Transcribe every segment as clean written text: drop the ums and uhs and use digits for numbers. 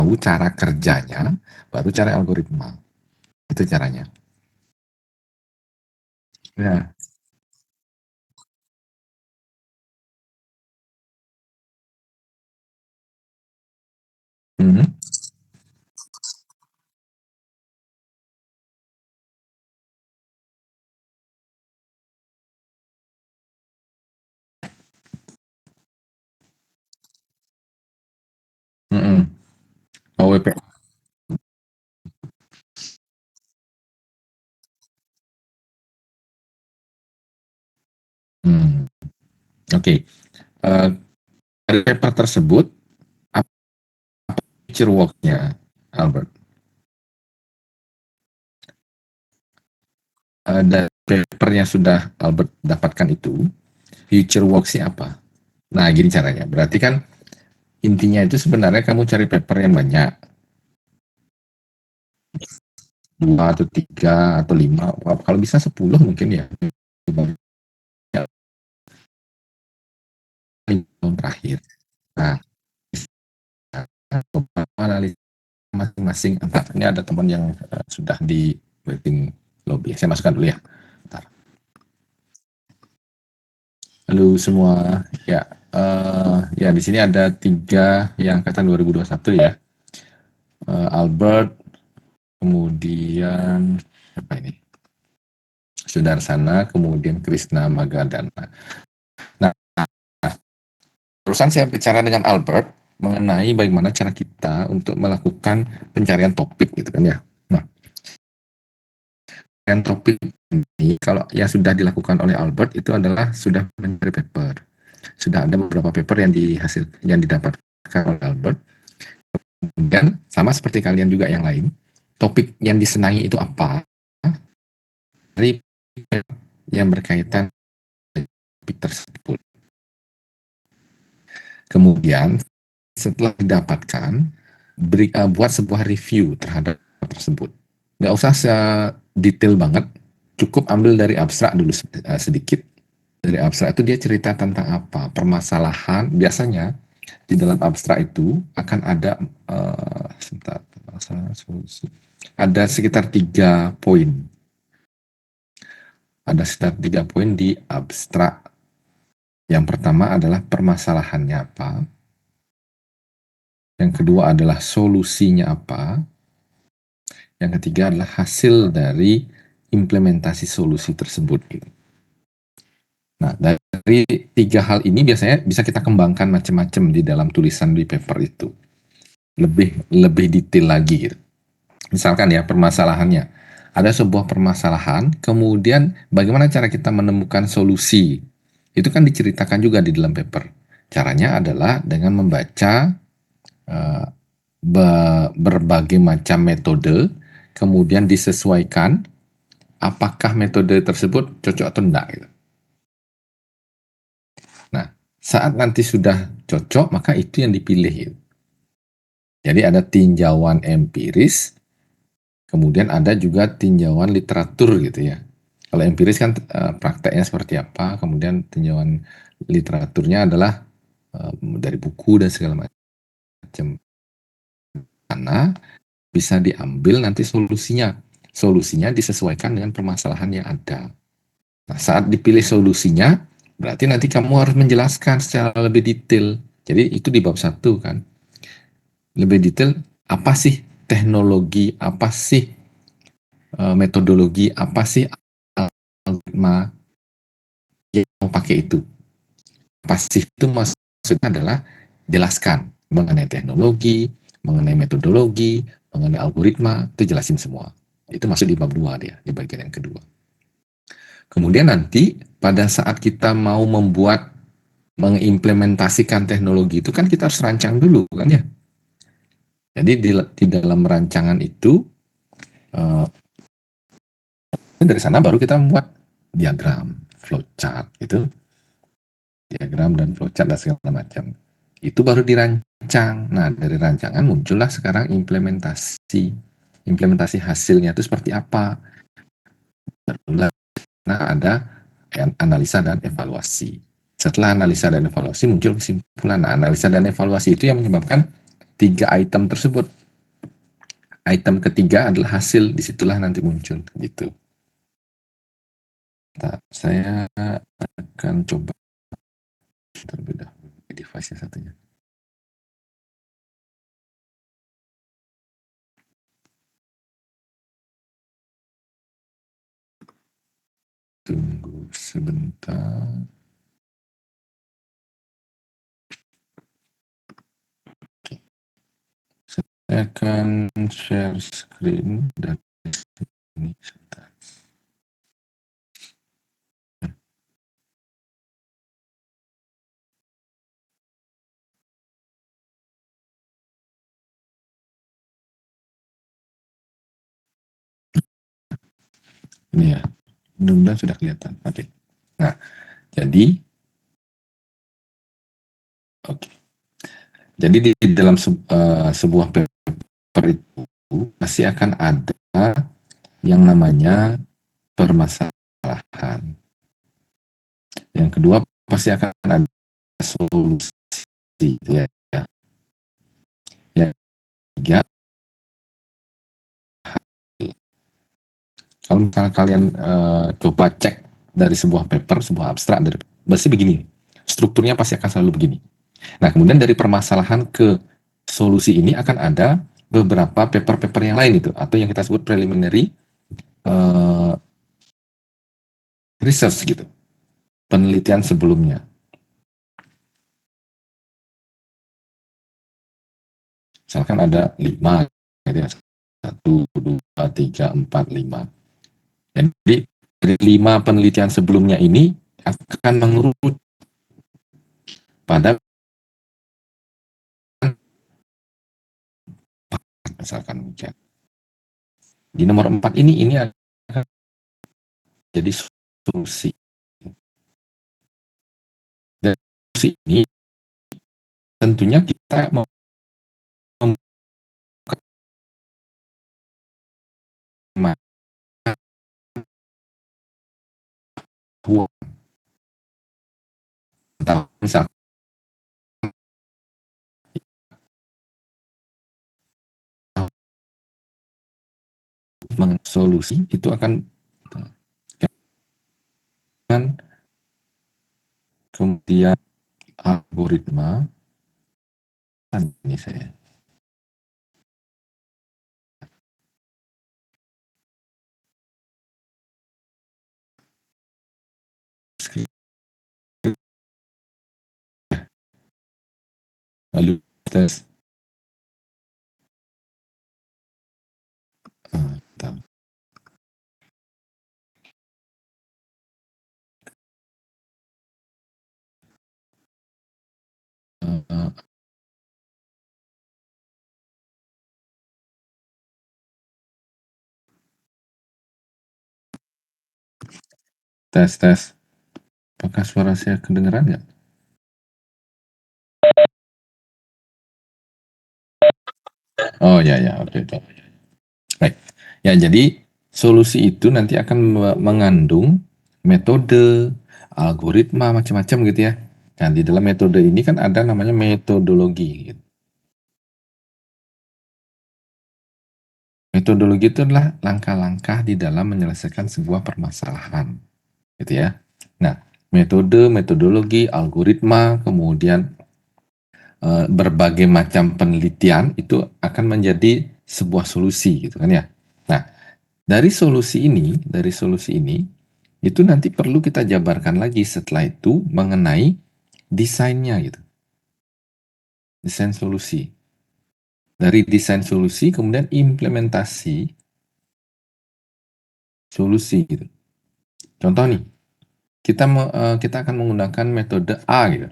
tahu cara kerjanya, baru cara algoritma. Itu caranya. Ya. Mhm. Mhm. OWP. Hmm. Oke. Okay. Dari paper tersebut, apa future work-nya, Albert? Dari paper yang sudah Albert dapatkan itu, future works-nya apa? Nah, gini caranya. Berarti kan intinya itu sebenarnya kamu cari paper yang banyak, dua atau tiga atau lima, kalau bisa 10 mungkin ya. Tahun terakhir. Nah, analis masing-masing. Entar, ini ada teman yang sudah di waiting lobby. Saya masukkan dulu ya. Bentar. Halo semua. Ya, ya di sini ada tiga yang angkatan 2021 ya. Albert, kemudian apa ini? Sudarsana, kemudian Krishna Magadana. Nah, terusan saya bicara dengan Albert mengenai bagaimana cara kita untuk melakukan pencarian topik gitu kan ya. Nah, pencarian topik ini kalau yang sudah dilakukan oleh Albert itu adalah sudah mencari paper. Sudah ada beberapa paper yang didapatkan oleh Albert. Dan sama seperti kalian juga yang lain, topik yang disenangi itu apa? Dari yang berkaitan dengan topik tersebut. Kemudian setelah didapatkan, buat sebuah review terhadap tersebut. Nggak usah detail banget, cukup ambil dari abstrak dulu sedikit. Dari abstrak itu dia cerita tentang apa, permasalahan. Biasanya di dalam abstrak itu akan ada sebentar, masalah solusi. Ada sekitar 3 poin. Ada sekitar 3 poin di abstrak. Yang pertama adalah permasalahannya apa. Yang kedua adalah solusinya apa. Yang ketiga adalah hasil dari implementasi solusi tersebut. Nah, dari 3 hal ini biasanya bisa kita kembangkan macam-macam di dalam tulisan di paper itu. Lebih lebih detail lagi gitu. Misalkan ya permasalahannya. Ada sebuah permasalahan, kemudian bagaimana cara kita menemukan solusi. Itu kan diceritakan juga di dalam paper. Caranya adalah dengan membaca eh, berbagai macam metode, kemudian disesuaikan apakah metode tersebut cocok atau enggak gitu. Nah, saat nanti sudah cocok, maka itu yang dipilih gitu. Jadi ada tinjauan empiris, kemudian ada juga tinjauan literatur gitu ya. Kalau empiris kan prakteknya seperti apa, kemudian tinjauan literaturnya adalah dari buku dan segala macam. Karena bisa diambil nanti solusinya. Solusinya disesuaikan dengan permasalahan yang ada. Nah, saat dipilih solusinya, berarti nanti kamu harus menjelaskan secara lebih detail. Jadi itu di bab 1 kan. Lebih detail, apa sih teknologi, apa sih metodologi, apa sih algoritma yang mau pakai itu. Pasif itu maksudnya adalah jelaskan mengenai teknologi, mengenai metodologi, mengenai algoritma, itu jelasin semua. Itu masuk di bab 2 dia, di bagian yang kedua. Kemudian nanti pada saat kita mau mengimplementasikan teknologi itu kan kita harus rancang dulu kan ya. Jadi di dalam rancangan itu eh, dari sana baru kita membuat diagram, flowchart itu, diagram dan flowchart dan segala macam. Itu baru dirancang. Nah, dari rancangan muncullah sekarang implementasi. Implementasi hasilnya itu seperti apa? Nah, ada analisa dan evaluasi. Setelah analisa dan evaluasi muncul kesimpulan. Nah, analisa dan evaluasi itu yang menyebabkan 3 item tersebut. Item ketiga adalah hasil, disitulah nanti muncul gitu. Nah, saya akan coba terlebih dahulu device-nya satunya. Tunggu sebentar. Oke. Saya akan share screen dari sini sebentar. Ini ya, mudah-mudahan sudah kelihatan. Oke. Nah, jadi oke. Jadi di dalam sebuah paper itu pasti akan ada yang namanya permasalahan. Yang kedua pasti akan ada solusi, ya. Yang ketiga, kalau misalnya kalian coba cek dari sebuah paper, sebuah abstrak, pasti begini. Strukturnya pasti akan selalu begini. Nah, kemudian dari permasalahan ke solusi ini akan ada beberapa paper-paper yang lain itu, atau yang kita sebut preliminary research gitu, penelitian sebelumnya. Misalkan ada 5, gitu ya. 1, 2, 3, 4, 5. Jadi dari 5 penelitian sebelumnya ini akan mengerucut pada misalkan demikian. Di nomor 4 ini akan jadi solusi. Dan solusi ini tentunya kita mau misal solusi itu akan kemudian algoritma ini saya lalu tes tes tes. Apakah suara saya kedengeran nggak? Oh ya ya, oke oke. Baik. Ya, jadi solusi itu nanti akan mengandung metode, algoritma macam-macam gitu ya. Nah, di dalam metode ini kan ada namanya metodologi. Metodologi itu adalah langkah-langkah di dalam menyelesaikan sebuah permasalahan, gitu ya. Nah, metode, metodologi, algoritma, kemudian berbagai macam penelitian itu akan menjadi sebuah solusi, gitu kan ya. Nah, dari solusi ini itu nanti perlu kita jabarkan lagi setelah itu mengenai desainnya gitu. Desain solusi. Dari desain solusi kemudian implementasi solusi gitu. Contoh nih, kita akan menggunakan metode A gitu.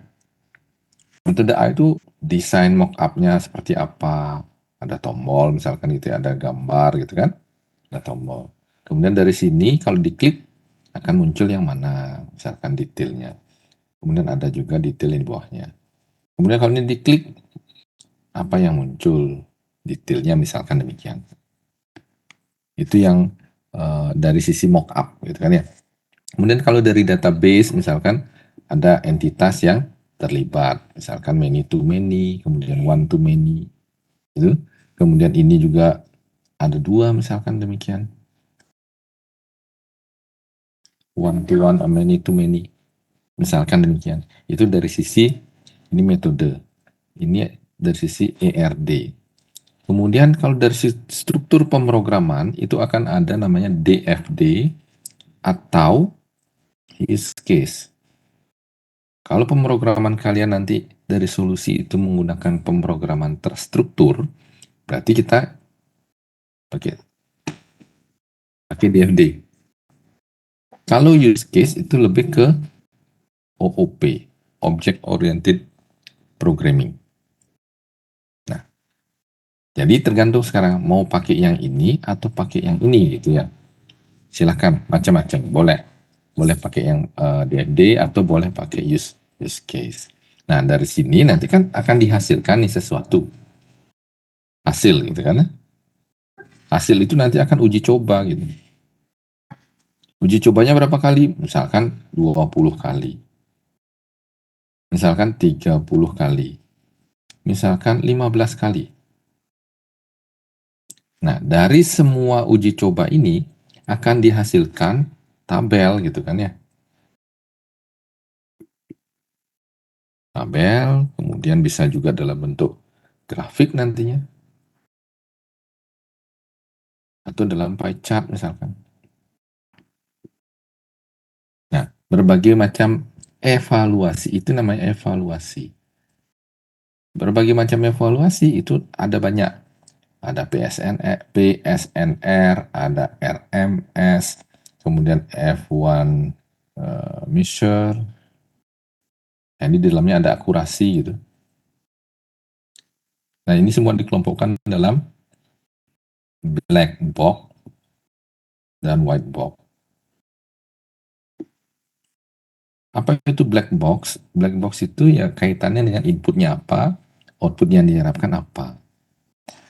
Metode A itu desain mock-up-nya seperti apa? Ada tombol misalkan gitu ya, ada gambar gitu kan? Ada tombol. Kemudian dari sini kalau diklik akan muncul yang mana, misalkan detailnya. Kemudian ada juga detail di bawahnya. Kemudian kalau ini diklik, apa yang muncul? Detailnya misalkan demikian. Itu yang dari sisi mockup gitu kan ya. Kemudian kalau dari database misalkan ada entitas yang terlibat. Misalkan many to many, kemudian one to many. Gitu. Kemudian ini juga ada 2 misalkan demikian. One to one, or many to many. Misalkan demikian. Itu dari sisi ini metode. Ini dari sisi ERD. Kemudian kalau dari struktur pemrograman itu akan ada namanya DFD atau use case. Kalau pemrograman kalian nanti dari solusi itu menggunakan pemrograman terstruktur, berarti kita pakai DFD. Kalau use case itu lebih ke OOP, Object Oriented Programming. Nah, jadi tergantung sekarang mau pakai yang ini atau pakai yang ini gitu ya. Silahkan macam-macam, boleh pakai yang DFD atau boleh pakai use case. Nah, dari sini nanti kan akan dihasilkan nih sesuatu hasil gitu kan. Hasil itu nanti akan uji coba gitu. Uji cobanya berapa kali? Misalkan 20 kali. Misalkan 30 kali. Misalkan 15 kali. Nah, dari semua uji coba ini akan dihasilkan tabel gitu kan ya. Tabel, kemudian bisa juga dalam bentuk grafik nantinya. Atau dalam pie chart misalkan. Nah, berbagai macam evaluasi, itu namanya evaluasi. Berbagai macam evaluasi itu ada banyak. Ada PSNR, ada RMS, kemudian F1 measure. Nah, ini di dalamnya ada akurasi gitu. Nah, ini semua dikelompokkan dalam black box dan white box. Apa itu black box? Black box itu ya kaitannya dengan inputnya apa, output yang diharapkan apa.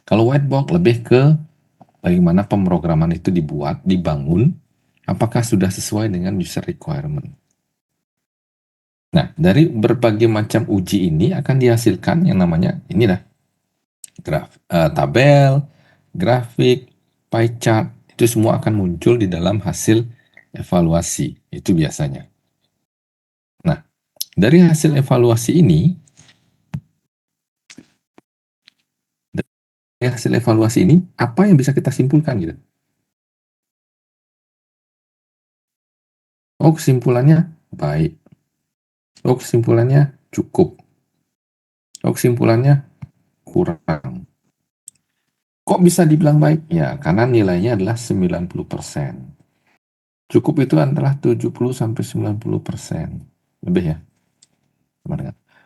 Kalau white box lebih ke bagaimana pemrograman itu dibuat, dibangun, apakah sudah sesuai dengan user requirement. Nah, dari berbagai macam uji ini akan dihasilkan yang namanya inilah tabel, grafik, pie chart, itu semua akan muncul di dalam hasil evaluasi, itu biasanya. Nah, dari hasil evaluasi ini, apa yang bisa kita simpulkan gitu? Oh, kesimpulannya baik. Oh, kesimpulannya cukup. Oh, kesimpulannya kurang. Kok bisa dibilang baik? Ya, karena nilainya adalah 90%. Cukup itu adalah 70-90%. Lebih ya.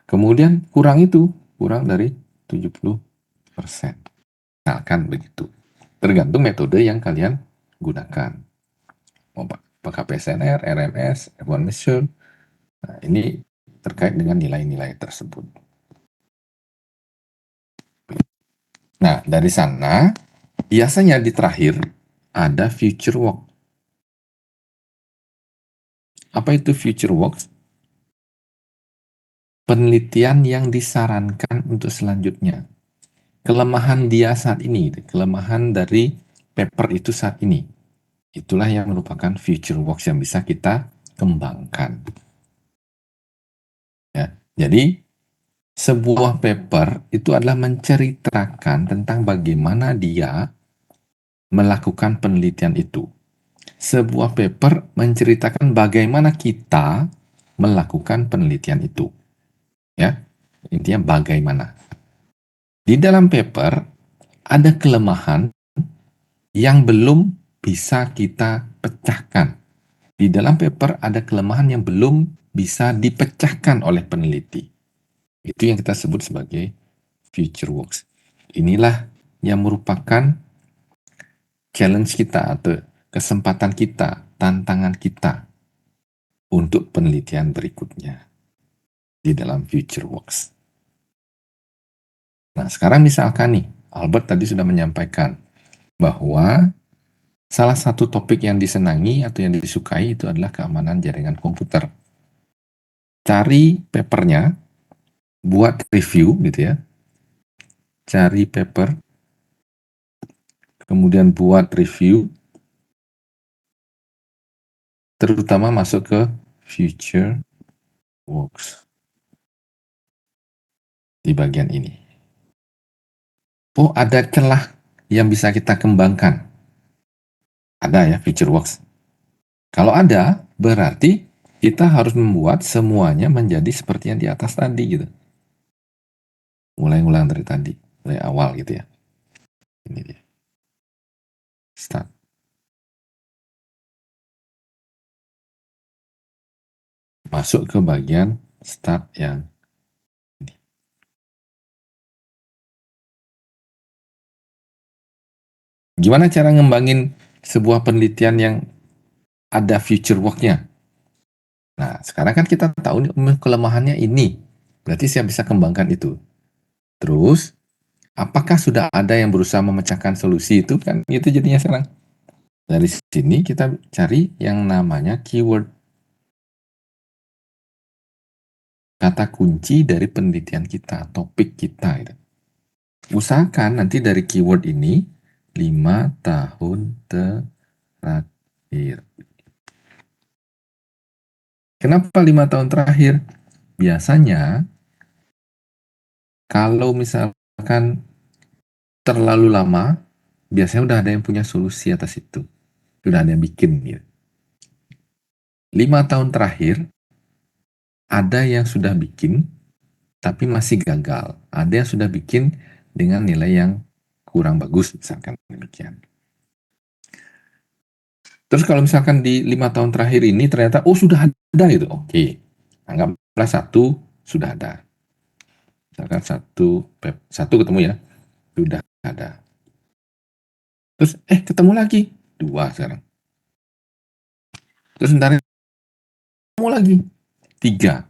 Kemudian kurang dari 70%. Misalkan begitu. Tergantung metode yang kalian gunakan. Mau pakai PSNR, RMS, F1 Measure. Nah, ini terkait dengan nilai-nilai tersebut. Nah, dari sana, biasanya di terakhir ada future work. Apa itu future work? Penelitian yang disarankan untuk selanjutnya. Kelemahan dia saat ini, kelemahan dari paper itu saat ini. Itulah yang merupakan future works yang bisa kita kembangkan. Ya, jadi sebuah paper itu adalah menceritakan tentang bagaimana dia melakukan penelitian itu. Sebuah paper menceritakan bagaimana kita melakukan penelitian itu. Ya, intinya bagaimana. Di dalam paper ada kelemahan yang belum bisa kita pecahkan. Di dalam paper ada kelemahan yang belum bisa dipecahkan oleh peneliti. Itu yang kita sebut sebagai future works. Inilah yang merupakan challenge kita atau kesempatan kita, tantangan kita untuk penelitian berikutnya di dalam future works. Nah, sekarang misalkan nih, Albert tadi sudah menyampaikan bahwa salah satu topik yang disenangi atau yang disukai itu adalah keamanan jaringan komputer. Cari papernya, buat review gitu ya, cari paper, kemudian buat review, terutama masuk ke future works di bagian ini. Oh, ada celah yang bisa kita kembangkan. Ada ya future works. Kalau ada, berarti kita harus membuat semuanya menjadi seperti yang di atas tadi gitu. Mulai ngulang dari tadi, mulai awal gitu ya. Ini dia. Start. Masuk ke bagian start yang ini. Gimana cara ngembangin sebuah penelitian yang ada future work-nya? Nah, sekarang kan kita tahu nih kelemahannya ini. Berarti saya bisa kembangkan itu. Terus, apakah sudah ada yang berusaha memecahkan solusi itu? Kan itu jadinya sekarang. Dari sini kita cari yang namanya keyword. Kata kunci dari penelitian kita, topik kita. Gitu. Usahakan nanti dari keyword ini 5 tahun terakhir. Kenapa 5 tahun terakhir? Biasanya kalau misalkan terlalu lama, biasanya udah ada yang punya solusi atas itu. Sudah ada yang bikin. Gitu. 5 tahun terakhir, ada yang sudah bikin, tapi masih gagal. Ada yang sudah bikin dengan nilai yang kurang bagus, misalkan demikian. Terus kalau misalkan di 5 tahun terakhir ini ternyata, oh sudah ada gitu, oke. Anggaplah satu sudah ada. Misalkan satu ketemu ya, sudah ada. Terus ketemu lagi, dua sekarang. Terus ntar ketemu lagi, tiga.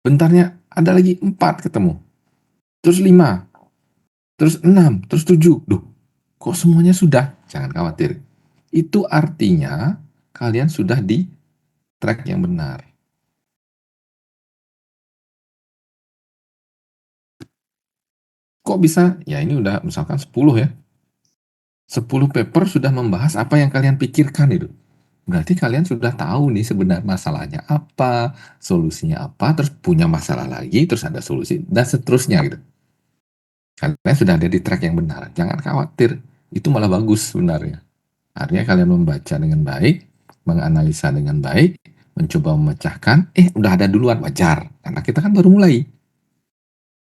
Bentarnya ada lagi empat ketemu. Terus lima, terus enam, terus tujuh. Duh, kok semuanya sudah? Jangan khawatir. Itu artinya kalian sudah di track yang benar. Kok bisa? Ya ini udah misalkan 10 ya. 10 paper sudah membahas apa yang kalian pikirkan itu. Berarti kalian sudah tahu nih sebenarnya masalahnya apa, solusinya apa, terus punya masalah lagi, terus ada solusi, dan seterusnya gitu. Kalian sudah ada di track yang benar. Jangan khawatir, itu malah bagus sebenarnya. Artinya kalian membaca dengan baik, menganalisa dengan baik, mencoba memecahkan, udah ada duluan, wajar. Karena kita kan baru mulai.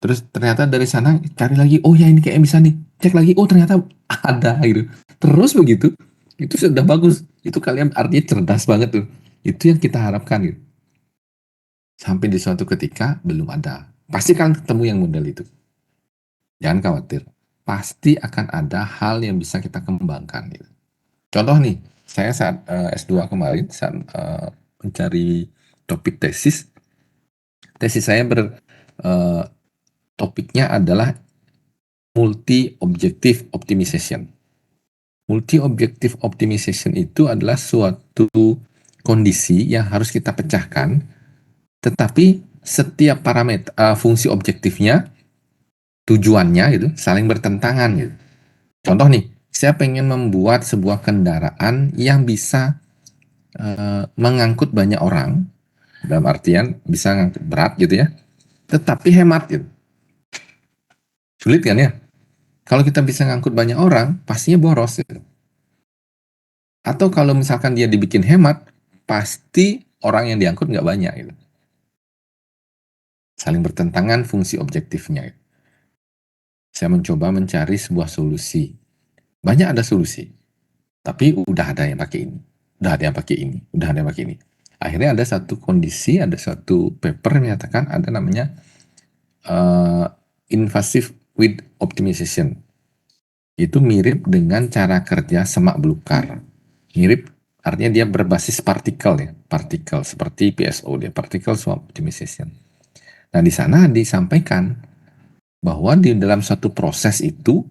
Terus ternyata dari sana cari lagi, oh ya ini kayak bisa nih. Cek lagi, oh ternyata ada gitu. Terus begitu, itu sudah bagus. Itu kalian artinya cerdas banget tuh. Itu yang kita harapkan gitu. Sampai di suatu ketika belum ada. Pasti kan ketemu yang model itu. Jangan khawatir. Pasti akan ada hal yang bisa kita kembangkan gitu. Contoh nih, saya saat S2 kemarin, saat mencari topik tesis, tesis saya topiknya adalah multi-objective optimization. Multi-objective optimization itu adalah suatu kondisi yang harus kita pecahkan, tetapi setiap parameter, fungsi objektifnya, tujuannya itu saling bertentangan gitu. Contoh nih, saya pengen membuat sebuah kendaraan yang bisa mengangkut banyak orang, dalam artian bisa ngangkut berat gitu ya, tetapi hemat gitu. Sulit kan ya? Kalau kita bisa ngangkut banyak orang, pastinya boros gitu. Atau kalau misalkan dia dibikin hemat, pasti orang yang diangkut nggak banyak gitu. Saling bertentangan fungsi objektifnya. Gitu. Saya mencoba mencari sebuah solusi. Banyak ada solusi, tapi udah ada yang pakai ini, udah ada yang pakai ini, udah ada yang pakai ini. Akhirnya ada satu kondisi, ada satu paper yang menyatakan ada namanya invasive with optimization. Itu mirip dengan cara kerja semak belukar. Mirip artinya dia berbasis partikel ya, partikel seperti PSO dia, particle swap optimization. Nah, di sana disampaikan bahwa di dalam satu proses itu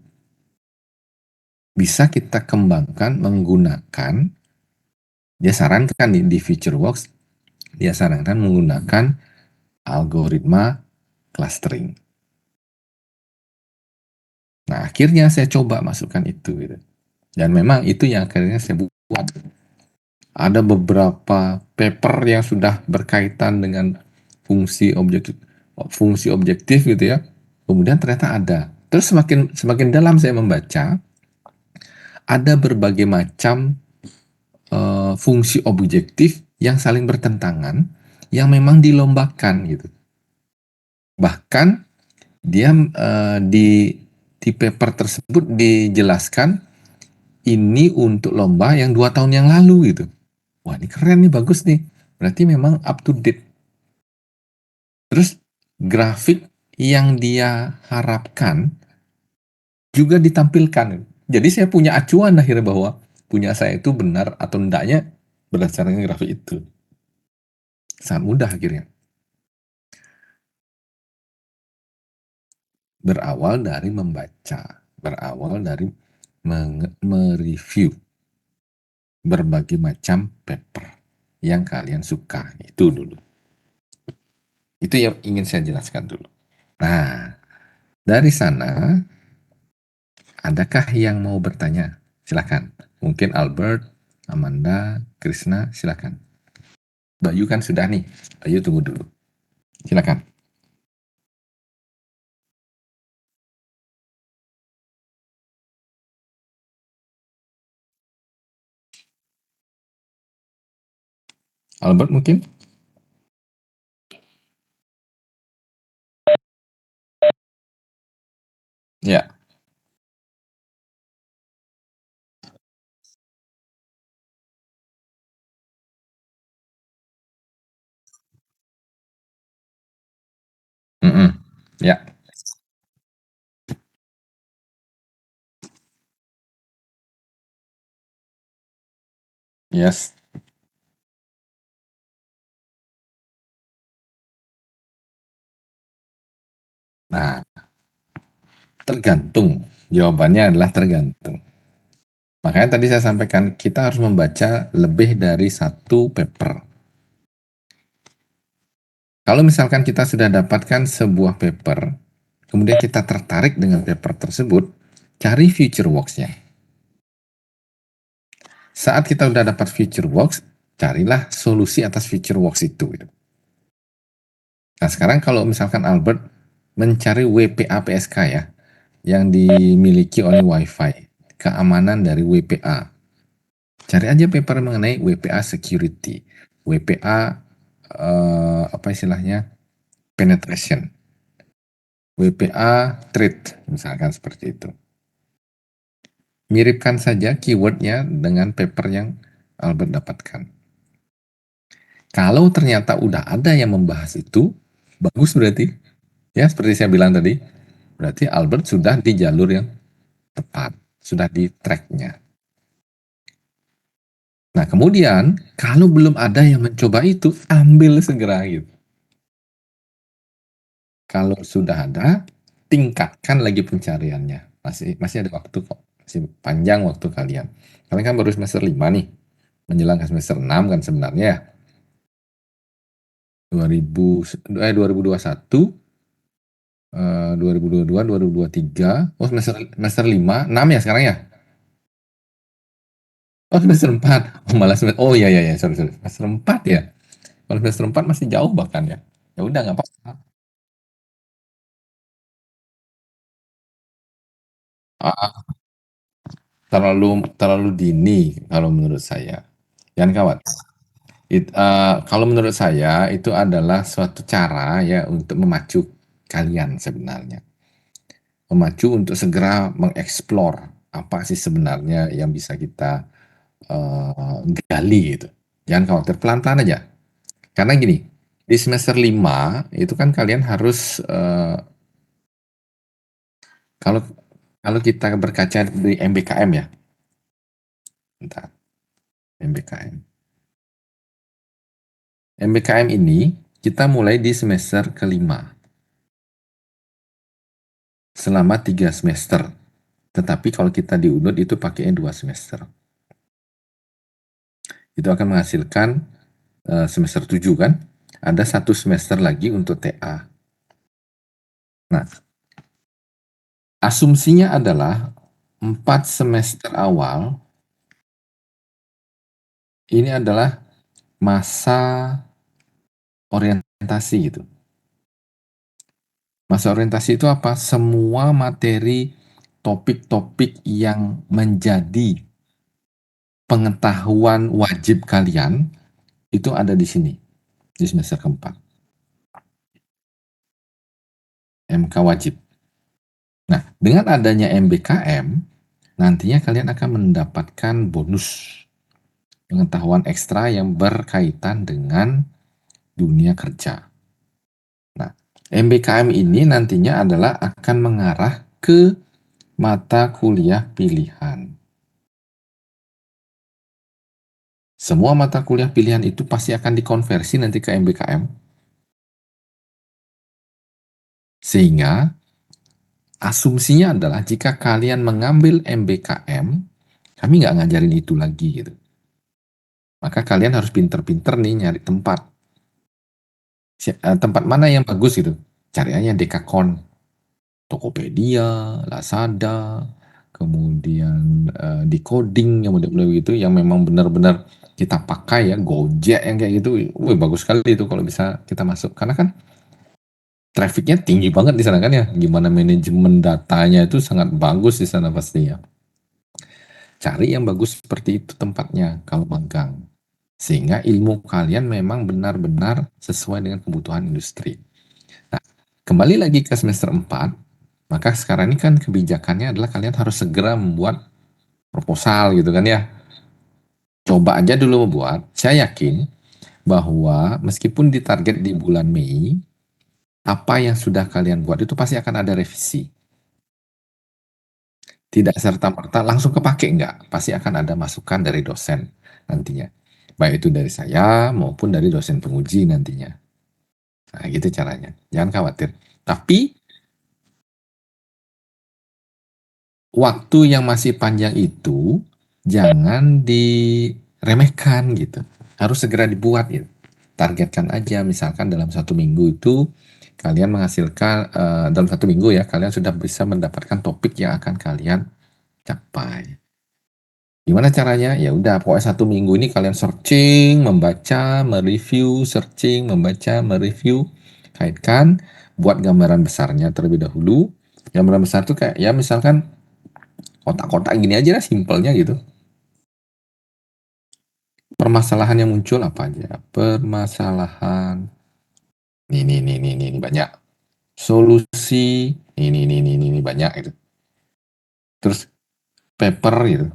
bisa kita kembangkan menggunakan, dia sarankan di FutureWorks, dia sarankan menggunakan algoritma clustering. Nah, akhirnya saya coba masukkan itu gitu. Dan memang itu yang akhirnya saya buat. Ada beberapa paper yang sudah berkaitan dengan fungsi objektif gitu ya. Kemudian ternyata ada. Terus semakin semakin dalam saya membaca, ada berbagai macam fungsi objektif yang saling bertentangan yang memang dilombakan gitu. Bahkan dia di paper tersebut dijelaskan ini untuk lomba yang 2 tahun yang lalu gitu. Wah, ini keren nih, bagus nih. Berarti memang up to date. Terus grafik yang dia harapkan juga ditampilkan. Jadi saya punya acuan akhirnya bahwa punya saya itu benar atau enggaknya berdasarkan grafik itu. Sangat mudah akhirnya. Berawal dari membaca, berawal dari mereview berbagai macam paper yang kalian suka. Itu dulu. Itu yang ingin saya jelaskan dulu. Nah, dari sana, adakah yang mau bertanya? Silakan. Mungkin Albert, Amanda, Krisna, silakan. Bayu kan sudah nih. Bayu tunggu dulu. Silakan. Albert mungkin? Ya. Mm-mm. Ya. Yes. Nah, tergantung. Jawabannya adalah tergantung. Makanya tadi saya sampaikan kita harus membaca lebih dari satu paper. Kalau misalkan kita sudah dapatkan sebuah paper, kemudian kita tertarik dengan paper tersebut, cari future works-nya. Saat kita udah dapat future works, carilah solusi atas future works itu. Nah, sekarang kalau misalkan Albert mencari WPA PSK ya, yang dimiliki oleh WiFi, keamanan dari WPA. Cari aja paper mengenai WPA security, WPA apa istilahnya penetration, WPA threat, misalkan seperti itu. Miripkan saja keywordnya dengan paper yang Albert dapatkan. Kalau ternyata udah ada yang membahas itu, bagus berarti. Ya, seperti saya bilang tadi, berarti Albert sudah di jalur yang tepat, sudah di tracknya. Nah, kemudian kalau belum ada yang mencoba itu, ambil segera gitu. Kalau sudah ada, tingkatkan lagi pencariannya. Masih ada waktu kok, masih panjang waktu kalian. Kalian kan baru semester 5 nih, menjelang ke semester 6 kan sebenarnya ya. 2021, 2022, 2023, oh semester 5, 6 ya sekarang ya? Oh semester 4, oh malah semester, oh iya iya iya, sorry sorry, semester 4 ya. Kalau semester 4 masih jauh bahkan ya. Ya udah nggak apa-apa. Ah, terlalu terlalu dini kalau menurut saya. Jangan khawatir. Kalau menurut saya itu adalah suatu cara ya untuk memacu kalian sebenarnya. Memacu untuk segera mengeksplor apa sih sebenarnya yang bisa kita gali gitu. Jangan khawatir, pelan-pelan aja. Karena gini, di semester 5 itu kan kalian harus kalau kalau kita berkaca di MBKM ya. Bentar, MBKM. MBKM ini kita mulai di semester kelima selama 3 semester. Tetapi kalau kita diundur itu pakainya 2 semester. Itu akan menghasilkan semester 7 kan? Ada 1 semester lagi untuk TA. Nah, Asumsinya adalah 4 semester awal ini adalah masa orientasi gitu. Masa orientasi itu apa? Semua materi, topik-topik yang menjadi pengetahuan wajib kalian itu ada di sini, di semester keempat. MK wajib. Nah, dengan adanya MBKM, nantinya kalian akan mendapatkan bonus pengetahuan ekstra yang berkaitan dengan dunia kerja. Nah, MBKM ini nantinya adalah akan mengarah ke mata kuliah pilihan. Semua mata kuliah pilihan itu pasti akan dikonversi nanti ke MBKM. Sehingga asumsinya adalah jika kalian mengambil MBKM, kami nggak ngajarin itu lagi gitu. Maka kalian harus pinter-pinter nih nyari tempat. Tempat mana yang bagus gitu. Cari aja Dekakon, Tokopedia, Lazada, kemudian Decoding yang model-model gitu yang memang benar-benar kita pakai ya, Gojek yang kayak gitu. Wih, bagus sekali itu kalau bisa kita masuk. Karena kan trafficnya tinggi banget di sana kan ya. Gimana manajemen datanya itu sangat bagus di sana pastinya. Cari yang bagus seperti itu tempatnya kalau magang. Sehingga ilmu kalian memang benar-benar sesuai dengan kebutuhan industri. Nah, kembali lagi ke semester 4, maka sekarang ini kan kebijakannya adalah kalian harus segera membuat proposal gitu kan ya. Coba aja dulu membuat. Saya yakin bahwa meskipun ditarget di bulan Mei, apa yang sudah kalian buat itu pasti akan ada revisi. Tidak serta-merta langsung kepake enggak. Pasti akan ada masukan dari dosen nantinya. Baik itu dari saya maupun dari dosen penguji nantinya. Nah, gitu caranya. Jangan khawatir. Tapi waktu yang masih panjang itu jangan diremehkan gitu. Harus segera dibuat gitu. Targetkan aja misalkan dalam 1 minggu itu kalian menghasilkan dalam 1 minggu ya kalian sudah bisa mendapatkan topik yang akan kalian capai. Gimana caranya? Ya udah, pokoknya 1 minggu ini kalian searching, membaca, mereview, searching, membaca, mereview, kaitkan, buat gambaran besarnya terlebih dahulu. Gambaran besar tuh kayak ya misalkan kotak-kotak gini aja lah, simpelnya gitu. Permasalahan yang muncul apa aja? Permasalahan, ini banyak. Solusi, ini banyak gitu. Terus paper gitu,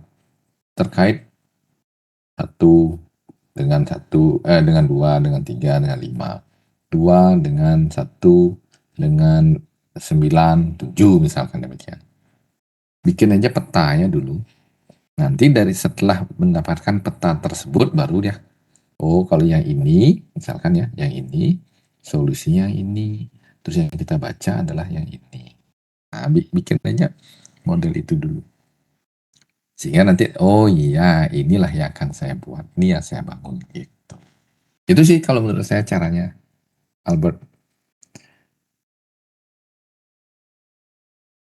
terkait dengan dua, dengan tiga, dengan lima. Dua dengan satu, dengan 9, 7 misalkan demikian. Bikin aja petanya dulu. Nanti dari setelah mendapatkan peta tersebut baru dia, oh kalau yang ini, misalkan ya, yang ini, solusinya ini, terus yang kita baca adalah yang ini. Nah, bikin aja model itu dulu. Sehingga nanti, oh iya, inilah yang akan saya buat, ini yang saya bangun gitu. Itu sih kalau menurut saya caranya, Albert.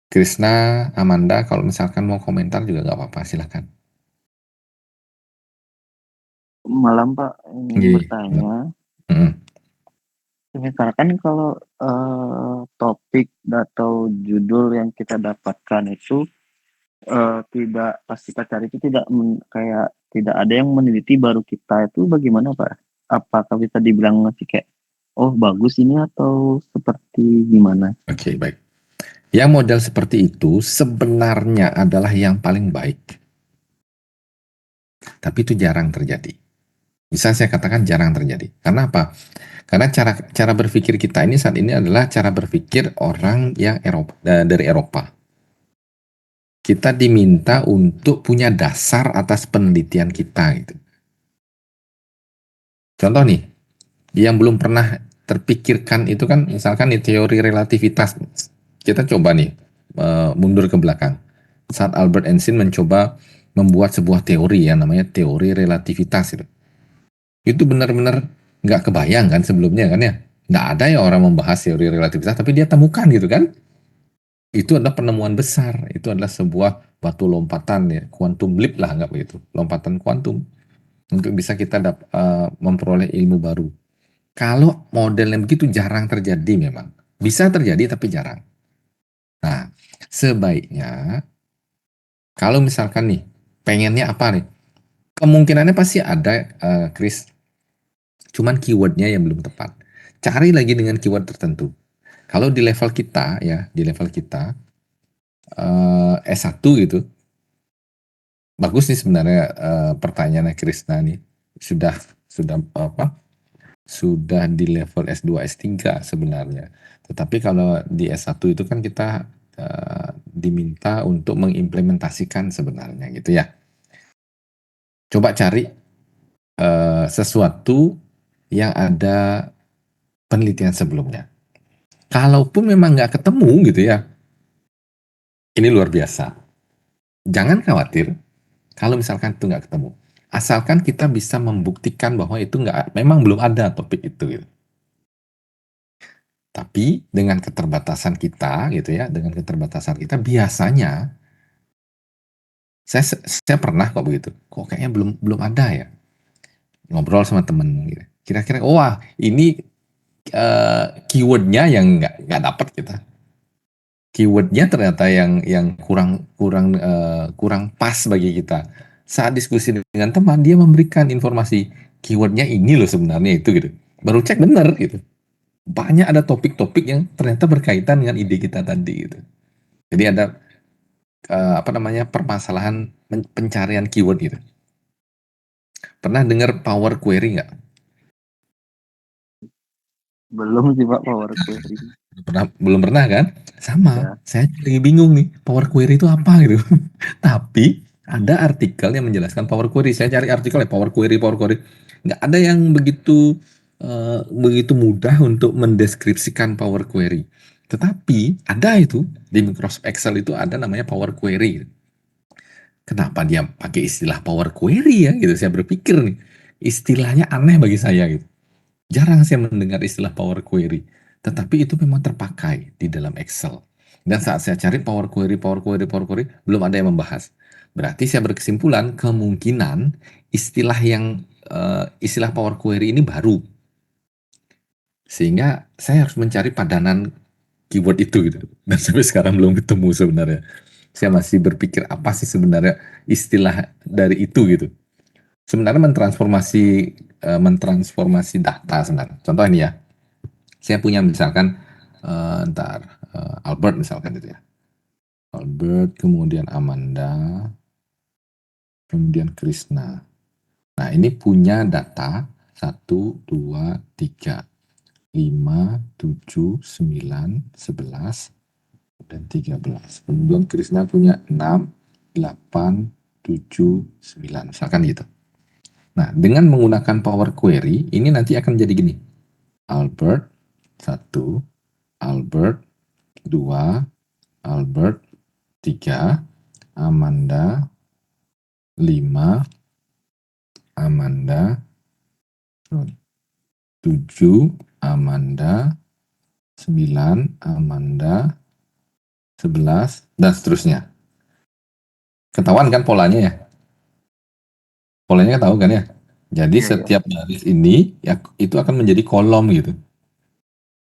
Krisna, Amanda, kalau misalkan mau komentar juga nggak apa-apa, silahkan. Malam Pak, ingin Iya, bertanya, mm, misalkan kalau topik atau judul yang kita dapatkan itu tidak pas kita cari itu tidak kayak tidak ada yang meneliti baru kita itu bagaimana Pak? Apakah bisa dibilang masih kayak oh bagus ini atau seperti gimana? Oke, baik. Yang model seperti itu sebenarnya adalah yang paling baik, tapi itu jarang terjadi. Bisa saya katakan jarang terjadi. Karena apa? Karena cara cara berpikir kita ini saat ini adalah cara berpikir orang yang dari Eropa. Kita diminta untuk punya dasar atas penelitian kita gitu. Contoh nih, yang belum pernah terpikirkan itu kan misalkan nih teori relativitas. Kita coba nih mundur ke belakang. Saat Albert Einstein mencoba membuat sebuah teori yang namanya teori relativitas itu. Itu benar-benar nggak kebayang kan sebelumnya kan ya. Nggak ada ya orang membahas teori relativitas tapi dia temukan gitu kan. itu adalah penemuan besar, itu adalah sebuah batu lompatan ya, quantum leap lah nggak begitu, lompatan kuantum untuk bisa kita memperoleh ilmu baru. Kalau modelnya begitu jarang terjadi memang, bisa terjadi tapi jarang. Nah, sebaiknya kalau misalkan nih pengennya apa nih, kemungkinannya pasti ada, Chris. Cuman keywordnya yang belum tepat. Cari lagi dengan keyword tertentu. Kalau di level kita ya, di level kita S1 gitu, bagus nih sebenarnya pertanyaannya Krisna nih. Sudah apa? Sudah di level S2 S3 sebenarnya. Tetapi kalau di S1 itu kan kita diminta untuk mengimplementasikan sebenarnya gitu ya. Coba cari sesuatu yang ada penelitian sebelumnya. Kalaupun memang nggak ketemu gitu ya, ini luar biasa. Jangan khawatir kalau misalkan itu nggak ketemu. Asalkan kita bisa membuktikan bahwa itu nggak, memang belum ada topik itu gitu. Tapi dengan keterbatasan kita gitu ya, dengan keterbatasan kita biasanya saya pernah kok begitu. Kok kayaknya belum belum ada ya. Ngobrol sama temen gitu. Kira-kira wah ini keywordnya yang nggak dapat kita. Keywordnya ternyata yang kurang kurang kurang pas bagi kita. Saat diskusi dengan teman dia memberikan informasi keywordnya ini loh sebenarnya itu gitu. Baru cek bener gitu. Banyak ada topik-topik yang ternyata berkaitan dengan ide kita tadi gitu. Jadi ada apa namanya permasalahan pencarian keyword gitu. Pernah dengar Power Query nggak? Belum sih Pak Power Query. Belum pernah kan? Sama, Ya, saya lagi bingung nih, Power Query itu apa gitu. Tapi ada artikel yang menjelaskan Power Query. Saya cari artikel ya Power Query. Nggak ada yang begitu mudah untuk mendeskripsikan Power Query. Tetapi ada itu di Microsoft Excel itu ada namanya Power Query. Kenapa dia pakai istilah Power Query ya gitu? Saya berpikir nih, istilahnya aneh bagi saya gitu. Jarang saya mendengar istilah Power Query, tetapi itu memang terpakai di dalam Excel. Dan saat saya cari Power Query, belum ada yang membahas. Berarti saya berkesimpulan kemungkinan istilah Power Query ini baru, sehingga saya harus mencari padanan keyword itu gitu. Dan sampai sekarang belum ketemu sebenarnya. Saya masih berpikir apa sih sebenarnya istilah dari itu gitu. Sebenarnya mentransformasi data sebenarnya. Contoh ini ya, saya punya misalkan Albert misalkan itu ya. Albert, kemudian Amanda, kemudian Krishna. Nah, ini punya data 1, 2, 3, 5, 7, 9, 11, dan 13. Kemudian Krishna punya 6, 8, 7, 9. Misalkan gitu. Nah, dengan menggunakan Power Query, ini nanti akan jadi gini. Albert 1, Albert 2, Albert 3, Amanda 5, Amanda 7, Amanda 9, Amanda 11, dan seterusnya. Ketahuan kan polanya ya? Polanya tahu kan ya? Jadi iya, iya. setiap baris ini ya itu akan menjadi kolom gitu.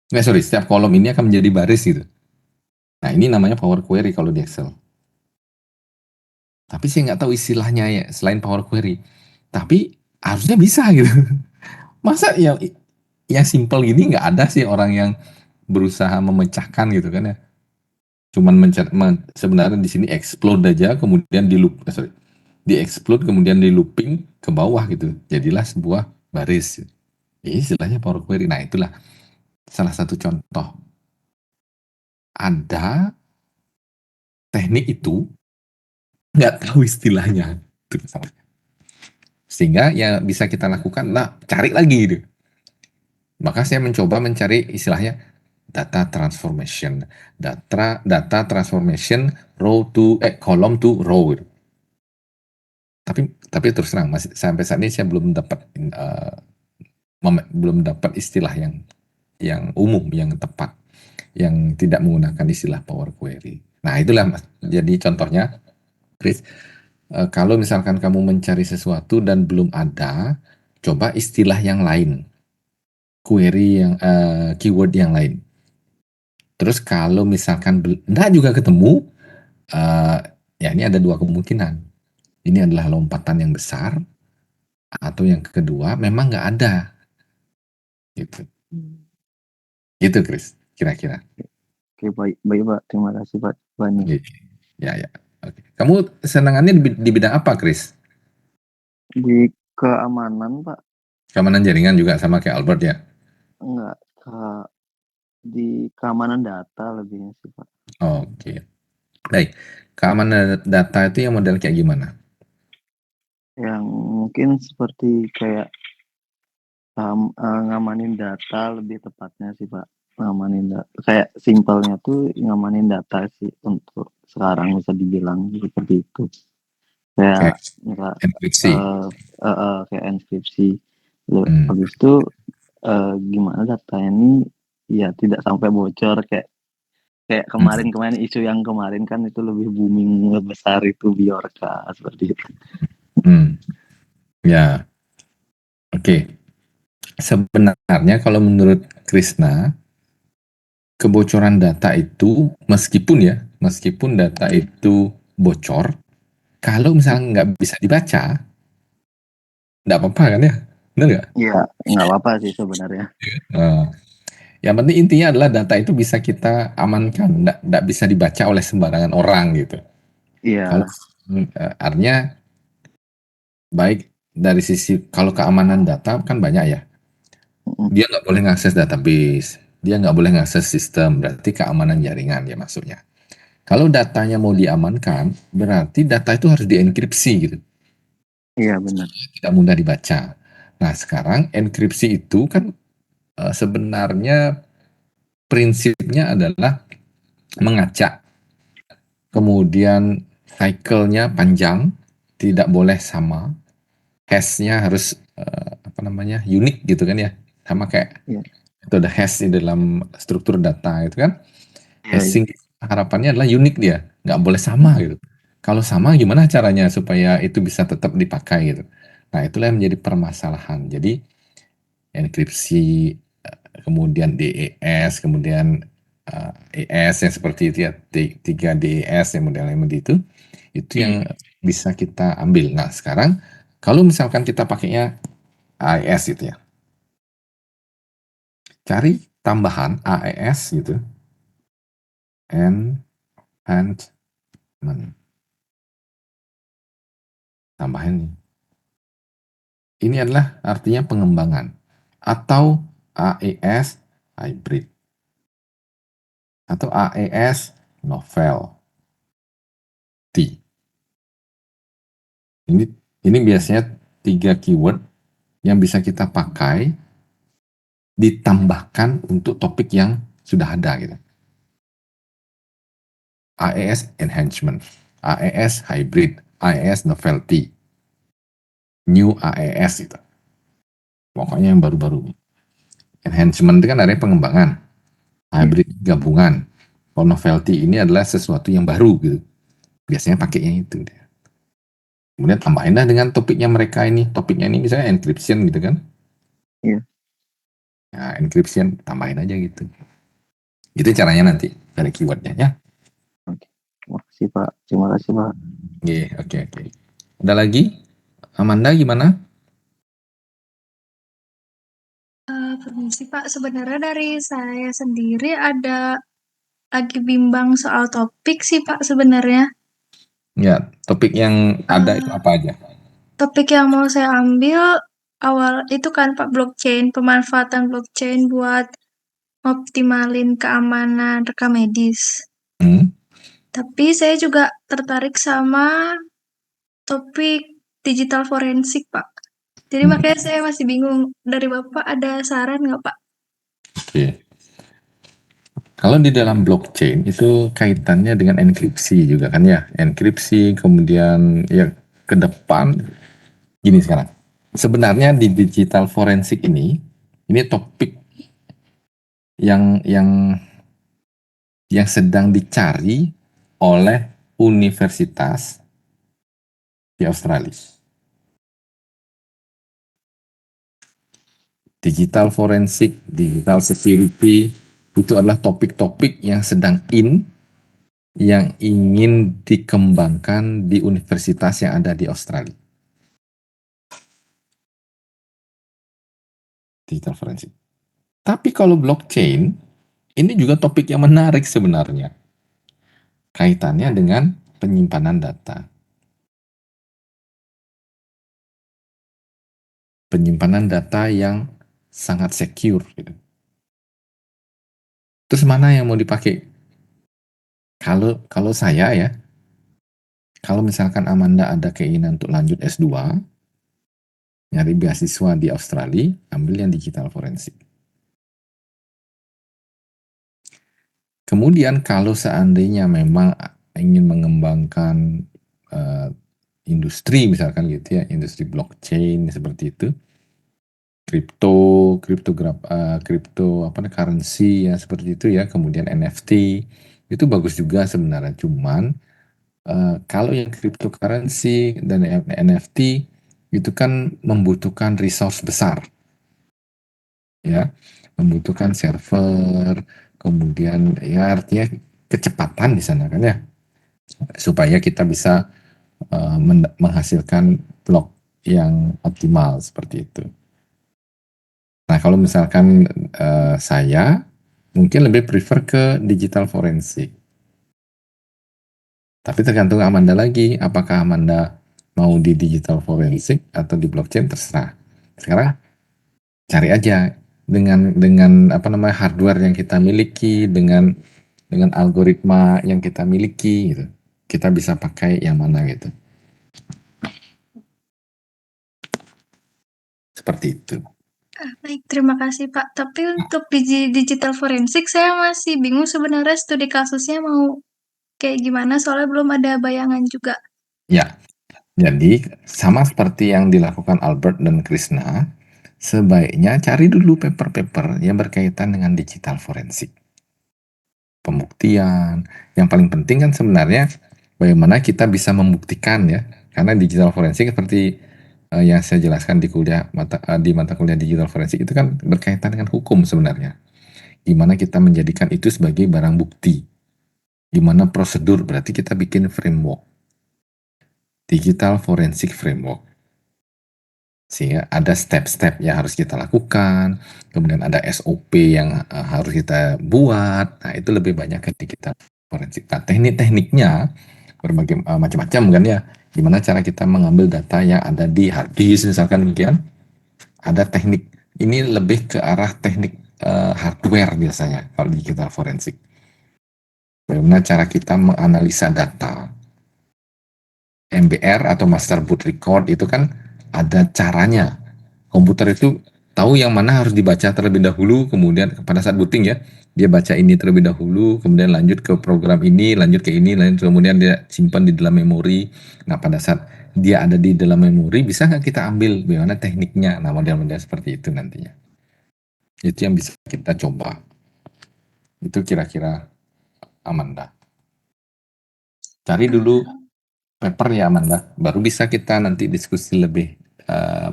Sorry, setiap kolom ini akan menjadi baris gitu. Nah, ini namanya Power Query kalau di Excel. Tapi saya nggak tahu istilahnya ya selain Power Query. Tapi harusnya bisa gitu. Masa yang simple gini nggak ada sih orang yang berusaha memecahkan gitu kan ya. Cuman sebenarnya di sini explode aja kemudian di explode kemudian di looping ke bawah gitu. Jadilah sebuah baris. Ini istilahnya Power Query. Nah, itulah salah satu contoh. Ada teknik itu nggak tahu istilahnya. Itu masalahnya. Sehingga ya bisa kita lakukan, nah cari lagi gitu. Maka saya mencoba mencari istilahnya data transformation, data transformation column to row gitu. Tapi terus terang masih sampai saat ini saya belum dapat istilah yang umum yang tepat. yang tidak menggunakan istilah Power Query. Nah, itulah Mas. Jadi contohnya, Chris, kalau misalkan kamu mencari sesuatu dan belum ada, coba istilah yang lain, keyword yang lain. Terus kalau misalkan enggak juga ketemu, eh, ya ini ada dua kemungkinan. Ini adalah lompatan yang besar, atau yang kedua memang nggak ada, gitu. Gitu, Chris, kira-kira. Oke, baik, baik Pak. Terima kasih Pak Bani. Oke. Ya, ya. Oke. Kamu senangannya di bidang apa, Chris? Di keamanan Pak, Keamanan jaringan juga sama kayak Albert ya? enggak di keamanan data lebihnya sih Pak. Oke. Baik. Keamanan data itu yang model kayak gimana? Yang mungkin seperti kayak ngamanin data lebih tepatnya sih Pak. Ngamanin data. Kayak simpelnya tuh ngamanin data sih untuk sekarang bisa dibilang seperti itu. Kayak Kayak enggak enkripsi. kayak enkripsi. Hmm. Habis itu gimana datanya ini ya tidak sampai bocor kayak kayak Hmm. kemarin-kemarin isu yang kemarin kan itu lebih booming besar itu Biorka seperti itu. Hmm. Ya, oke. Sebenarnya kalau menurut Krisna, kebocoran data itu meskipun data itu bocor, kalau misalnya nggak bisa dibaca, nggak apa-apa kan ya? Benar nggak? Iya, nggak apa-apa sih sebenarnya. Nah, yang penting intinya adalah data itu bisa kita amankan, nggak bisa dibaca oleh sembarangan orang gitu. Kalau Iya, artinya baik dari sisi kalau keamanan data kan banyak ya. mhm, Dia nggak boleh ngakses database, dia nggak boleh ngakses sistem, berarti keamanan jaringan ya maksudnya. Kalau datanya mau diamankan, berarti data itu harus dienkripsi gitu, iya benar. tidak mudah dibaca. Nah, sekarang enkripsi itu kan sebenarnya prinsipnya adalah mengacak, kemudian cycle-nya panjang, tidak boleh sama, hash-nya harus apa namanya unik gitu kan ya, sama kayak Iya, itu ada hash di dalam struktur data itu kan, iya, iya. hashing harapannya adalah unik dia, nggak boleh sama Mhm, gitu. Kalau sama gimana caranya supaya itu bisa tetap dipakai gitu. Nah, itulah yang menjadi permasalahan. Jadi enkripsi, kemudian DES, kemudian ES yang seperti itu ya, 3 DES yang modelnya begitu, itu yang bisa kita ambil. Nah, sekarang kalau misalkan kita pakainya AES gitu ya, cari tambahan AES gitu, enhancement, tambahan nih. Ini adalah artinya pengembangan atau AES hybrid atau AES novelty. Ini ini biasanya 3 keyword yang bisa kita pakai ditambahkan untuk topik yang sudah ada gitu. AES enhancement, AES hybrid, AES novelty, new AES itu. Pokoknya yang baru-baru. Enhancement itu kan area pengembangan, iya, hybrid gabungan. Kalau novelty ini adalah sesuatu yang baru gitu. Biasanya pakainya itu. Kemudian tambahinlah dengan topiknya mereka ini. Topiknya ini misalnya encryption gitu kan. iya. Nah, encryption tambahin aja gitu. Itu caranya nanti dari keywordnya ya. Oke. Terima kasih Pak. Terima kasih Pak. Oke, oke, oke. Ada lagi? Amanda gimana? Permisi Pak, sebenarnya dari saya sendiri ada lagi bimbang soal topik sih Pak sebenarnya. Ya, topik yang ada itu Eh, apa aja? Topik yang mau saya ambil awal itu kan Pak blockchain, pemanfaatan blockchain buat optimalin keamanan rekam medis. Hmm? Tapi saya juga tertarik sama topik digital forensik Pak. Jadi Hmm. makanya saya masih bingung dari Bapak ada saran nggak Pak? Oke. Kalau di dalam blockchain itu kaitannya dengan enkripsi juga kan ya. Enkripsi kemudian ya ke depan gini sekarang. Sebenarnya di digital forensik ini topik yang yang sedang dicari oleh universitas di Australia. Digital forensik, digital security, itu adalah topik-topik yang sedang yang ingin dikembangkan di universitas yang ada di Australia. Digital forensik. Tapi kalau blockchain, ini juga topik yang menarik sebenarnya. Kaitannya dengan penyimpanan data. Penyimpanan data yang sangat secure. Gitu. Terus mana yang mau dipakai? Kalau saya ya, kalau misalkan Amanda ada keinginan untuk lanjut S2, nyari beasiswa di Australia, ambil yang digital forensik. Kemudian kalau seandainya memang ingin mengembangkan industri misalkan gitu ya, industri blockchain seperti itu, kripto currency ya seperti itu ya, kemudian NFT itu bagus juga sebenarnya, cuman kalau yang cryptocurrency dan NFT itu kan membutuhkan resource besar ya, membutuhkan server, kemudian ya artinya kecepatan di sana kan ya, supaya kita bisa menghasilkan blok yang optimal seperti itu. Nah, kalau misalkan saya mungkin lebih prefer ke digital forensik. Tapi tergantung Amanda lagi, apakah Amanda mau di digital forensik atau di blockchain, terserah. Sekarang cari aja dengan hardware yang kita miliki, dengan algoritma yang kita miliki gitu. Kita bisa pakai yang mana gitu. Seperti itu. Baik, terima kasih Pak. Tapi untuk digital forensik saya masih bingung sebenarnya studi kasusnya mau kayak gimana, soalnya belum ada bayangan juga. Ya, jadi sama seperti yang dilakukan Albert dan Krishna, sebaiknya cari dulu paper-paper yang berkaitan dengan digital forensik. Pembuktian, yang paling penting kan sebenarnya bagaimana kita bisa membuktikan ya, karena digital forensik seperti yang saya jelaskan di mata kuliah digital forensik itu kan berkaitan dengan hukum sebenarnya. Gimana kita menjadikan itu sebagai barang bukti. Gimana prosedur, berarti kita bikin framework. Digital forensik framework. Sehingga ada step-step yang harus kita lakukan, kemudian ada SOP yang harus kita buat. Nah, itu lebih banyak ke digital forensik. Nah, teknik-tekniknya berbagai macam-macam kan ya. Gimana cara kita mengambil data yang ada di hard disk misalkan demikian. Ada teknik, ini lebih ke arah teknik hardware biasanya kalau digital forensik. Bagaimana cara kita menganalisa data. MBR atau master boot record itu kan ada caranya. Komputer itu tahu yang mana harus dibaca terlebih dahulu, kemudian pada saat booting ya, dia baca ini terlebih dahulu, kemudian lanjut ke program ini, lanjut ke ini, kemudian dia simpan di dalam memori. Nah, pada saat dia ada di dalam memori, bisa nggak kita ambil bagaimana tekniknya? Nah, model-model seperti itu nantinya. Itu yang bisa kita coba. Itu kira-kira Amanda. Cari dulu paper ya Amanda, baru bisa kita nanti diskusi lebih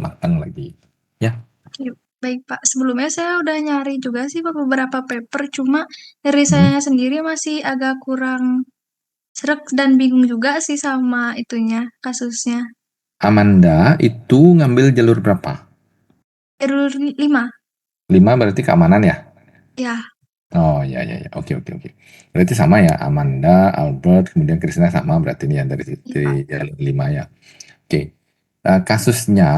matang lagi. Ya. Oke, baik Pak. Sebelumnya saya udah nyari juga sih Pak beberapa paper, cuma dari saya sendiri masih agak kurang sreg dan bingung juga sih sama itunya, kasusnya. Amanda itu ngambil jalur berapa? Jalur 5. 5 berarti keamanan ya? Ya, Oh ya ya ya, oke oke oke. Berarti sama ya, Amanda, Albert, kemudian Krisna sama berarti ini yang dari iya Pak. jalur 5 ya. Oke. Kasusnya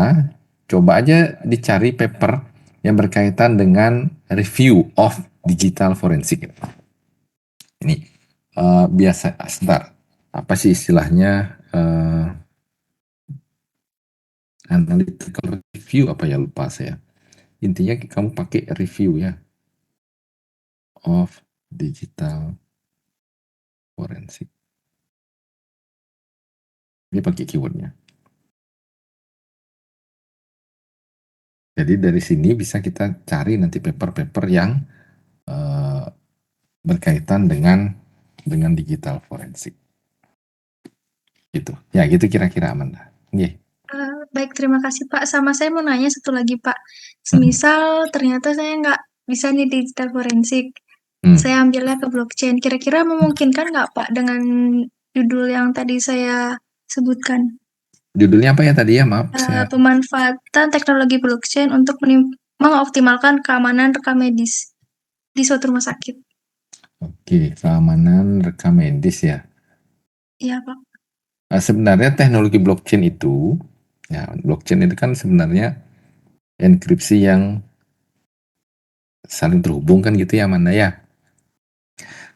coba aja dicari paper yang berkaitan dengan review of digital forensik. Ini biasa, sebentar. Apa sih istilahnya? Analytical review apa ya, lupa saya. Intinya kamu pakai review ya of digital forensik. Ini pakai keywordnya. Jadi dari sini bisa kita cari nanti paper-paper yang berkaitan dengan digital forensik. Gitu. Ya, gitu kira-kira Amanda. Nggih. Baik, terima kasih Pak. Sama saya mau nanya satu lagi Pak. Semisal ternyata saya nggak bisa nih digital forensik, saya ambilnya ke blockchain. Kira-kira memungkinkan nggak Pak dengan judul yang tadi saya sebutkan? Judulnya apa ya tadi ya? Maaf, saya Pemanfaatan teknologi blockchain untuk mengoptimalkan keamanan rekam medis di suatu rumah sakit. Oke, keamanan rekam medis ya. Iya Pak. Nah, sebenarnya teknologi blockchain itu, ya blockchain itu kan sebenarnya enkripsi yang saling terhubung kan gitu ya Amanda ya.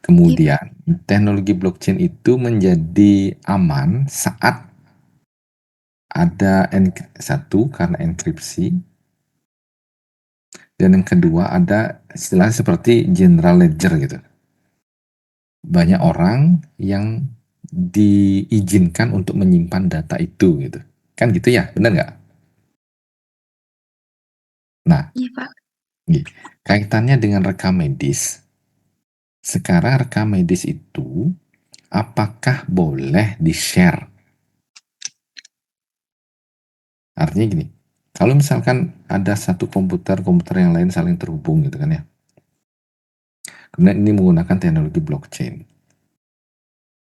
Kemudian teknologi blockchain itu menjadi aman saat ada satu karena enkripsi, dan yang kedua ada istilah seperti general ledger gitu. Banyak orang yang diizinkan untuk menyimpan data itu gitu. Kan gitu ya, benar nggak? Nah, Iya Pak. kaitannya dengan rekam medis. Sekarang rekam medis itu apakah boleh di-share? Artinya gini, kalau misalkan ada satu komputer yang lain saling terhubung gitu kan ya. Kemudian ini menggunakan teknologi blockchain.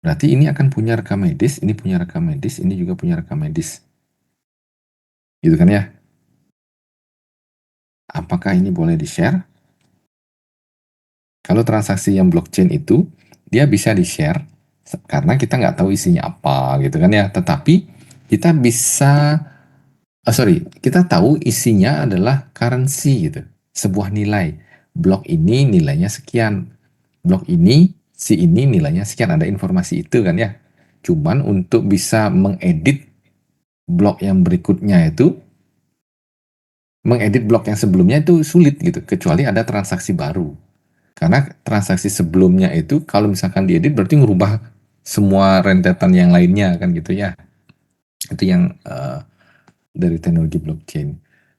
Berarti ini akan punya rekam medis, ini punya rekam medis, ini juga punya rekam medis. Gitu kan ya? Apakah ini boleh di-share? Kalau transaksi yang blockchain itu, dia bisa di-share karena kita nggak tahu isinya apa gitu kan ya. Tetapi kita bisa, kita tahu isinya adalah currency gitu, sebuah nilai. Blok ini nilainya sekian, blok ini, si ini nilainya sekian, ada informasi itu kan ya. Cuman untuk bisa mengedit blok yang berikutnya itu, mengedit blok yang sebelumnya itu sulit gitu, kecuali ada transaksi baru. Karena transaksi sebelumnya itu kalau misalkan diedit berarti ngerubah semua rentetan yang lainnya kan gitu ya. Itu yang dari teknologi blockchain.